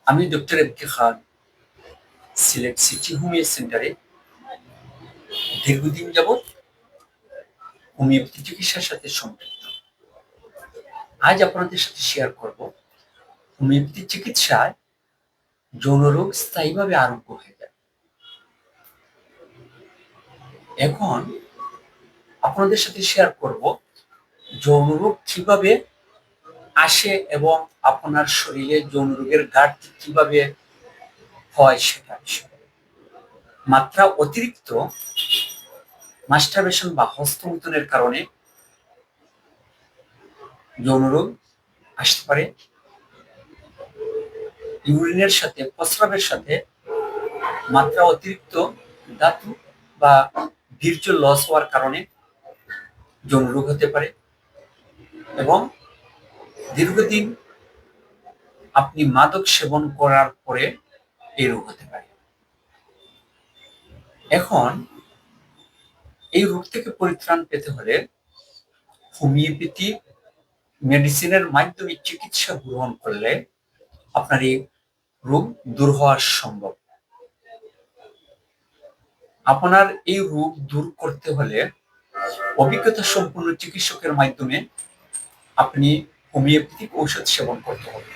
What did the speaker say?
আমি doctor MK খান, Sylhet city homeo সেন্টারে দীর্ঘদিন যাবৎ হোমিওপ্যাথি চিকিৎসার সাথে সম্পৃক্ত। আজ আপনাদের সাথে শেয়ার করব হোমিওপ্যাথি চিকিৎসায় যৌন রোগ স্থায়ীভাবে আরোগ্য হয়ে যায়। এখন আপনাদের সাথে শেয়ার করব যৌন রোগ কিভাবে আসে এবং আপনার শরীরে যৌন রোগের ঘাটতি কিভাবে হয় সেটা বিষয়ে। মাত্রা অতিরিক্ত মাস্টারবেশন বা হস্তমিথুনের কারণে যৌন রোগ আসতে পারে। ইউরিনের সাথে প্রস্রাবের সাথে মাত্রা অতিরিক্ত ধাতু বা বীর্য লস হওয়ার কারণে যৌন রোগ হতে পারে এবং দীর্ঘদিন আপনি মাদক সেবন করার পরে এই রোগ হতে পারে। এখন এই রোগ থেকে পরিত্রাণ পেতে হলে হোমিওপ্যাথি মেডিসিনের মাধ্যমে চিকিৎসা গ্রহণ করলে আপনার এই রোগ দূর হওয়া সম্ভব। আপনার এই রোগ দূর করতে হলে অভিজ্ঞতা সম্পন্ন চিকিৎসকের মাধ্যমে আপনি হোমিওপ্যাথিক ঔষধ সেবন করতে হবে।